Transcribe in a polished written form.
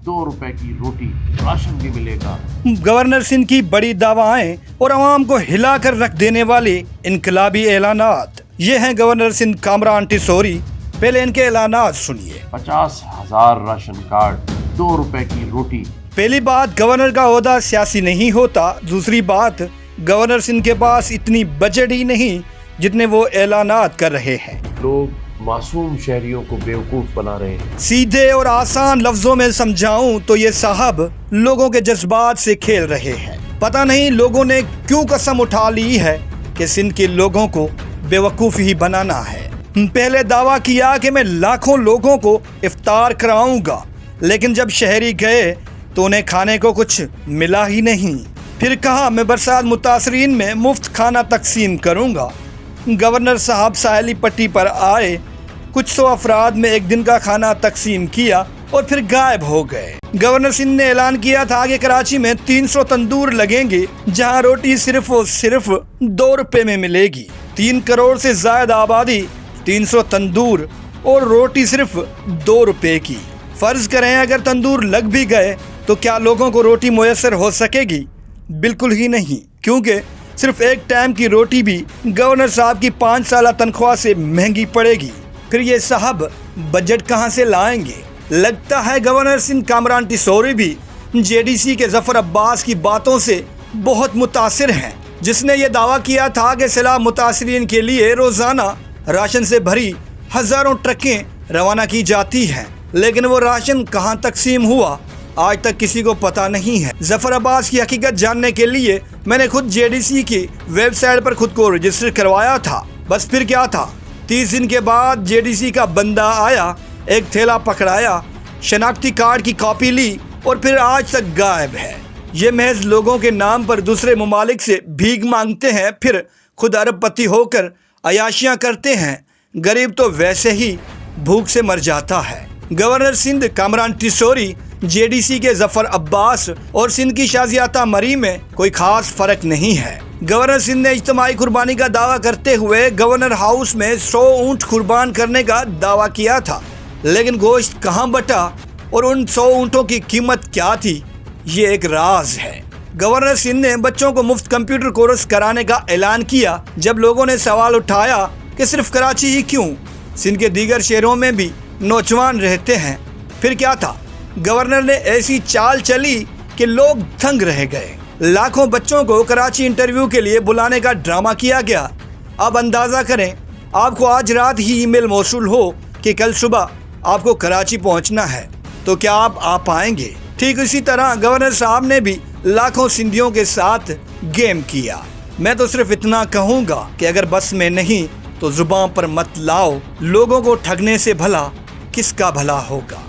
2 रुपए की रोटी, राशन भी मिलेगा। गवर्नर सिंध की बड़ी दावाएं और आवाम को हिलाकर रख देने वाले इनकलाबी ऐलानात। ये हैं गवर्नर सिंध कामरान टिसोरी। पहले इनके ऐलानात सुनिए। 50,000 राशन कार्ड, 2 रुपए की रोटी। पहली बात, गवर्नर का ओहदा सियासी नहीं होता। दूसरी बात, गवर्नर सिंध के पास इतनी बजट ही नहीं जितने वो ऐलानात कर रहे हैं। लोग मासूम शहरियों को बेवकूफ बना रहे हैं। सीधे और आसान लफ्जों में समझाऊं तो ये साहब लोगों के जज्बात से खेल रहे हैं। पता नहीं लोगों ने क्यों कसम उठा ली है कि सिंध के लोगों को बेवकूफ ही बनाना है। पहले दावा किया कि मैं लाखों लोगों को इफ्तार कराऊंगा, लेकिन जब शहरी गए तो उन्हें खाने को कुछ मिला ही नहीं। फिर कहा मैं बरसात मुतासरीन में मुफ्त खाना तकसीम करूंगा। गवर्नर साहब साहिली पट्टी पर आए, कुछ 100 अफराद में एक दिन का खाना तकसीम किया और फिर गायब हो गए। गवर्नर सिंध ने ऐलान किया था कि कराची में 300 तंदूर लगेंगे, जहां रोटी सिर्फ और सिर्फ 2 रुपए में मिलेगी। 3 करोड़ से ज्यादा आबादी, 300 तंदूर और रोटी सिर्फ 2 रुपए की। फर्ज करें अगर तंदूर लग भी गए तो क्या लोगों को रोटी मुयस्सर हो सकेगी? बिल्कुल ही नहीं, क्योंकि सिर्फ एक टाइम की रोटी भी गवर्नर साहब की 5 साल तनख्वाह से महंगी पड़ेगी। फिर ये साहब बजट कहाँ से लाएंगे? लगता है गवर्नर सिंध कामरान टिसोरी भी जेडीसी के जफर अब्बास की बातों से बहुत मुतासिर हैं, जिसने ये दावा किया था कि सैलाब मुतासरीन के लिए रोजाना राशन से भरी हजारों ट्रकें रवाना की जाती हैं, लेकिन वो राशन कहाँ तकसीम हुआ आज तक किसी को पता नहीं है। जफर अब्बास की हकीकत जानने के लिए मैंने खुद जेडीसी की वेबसाइट पर खुद को रजिस्टर करवाया था। बस फिर क्या था, 30 दिन के बाद जेडीसी का बंदा आया, एक थैला पकड़ाया, शनाख्ती कार्ड की कॉपी ली और फिर आज तक गायब है। ये महज लोगों के नाम पर दूसरे ममालिक से भीख मांगते हैं, फिर खुद अरबपति होकर अयाशियाँ करते हैं। गरीब तो वैसे ही भूख से मर जाता है। गवर्नर सिंध कामरान टिसोरी, जेडीसी के जफर अब्बास और सिंध की शाजियाता मरी में कोई खास फर्क नहीं है। गवर्नर सिंध ने इज्तिमाई कुर्बानी का दावा करते हुए गवर्नर हाउस में 100 ऊँट कुर्बान करने का दावा किया था, लेकिन गोश्त कहाँ बटा और उन 100 ऊँटों की कीमत क्या थी, ये एक राज है। गवर्नर सिंध ने बच्चों को मुफ्त कंप्यूटर कोर्स कराने का ऐलान किया। जब लोगों ने सवाल उठाया कि सिर्फ कराची ही क्यों, सिंध के दीगर शहरों में भी नौजवान रहते हैं, फिर क्या था, गवर्नर ने ऐसी चाल चली कि लोग दंग रह गए। लाखों बच्चों को कराची इंटरव्यू के लिए बुलाने का ड्रामा किया गया। अब अंदाज़ा करें, आपको आज रात ही ईमेल मौसूल हो कि कल सुबह आपको कराची पहुंचना है, तो क्या आप आ पाएंगे? ठीक इसी तरह गवर्नर साहब ने भी लाखों सिंधियों के साथ गेम किया। मैं तो सिर्फ इतना कहूँगा कि अगर बस में नहीं तो जुबान पर मत लाओ। लोगों को ठगने से भला किसका भला होगा।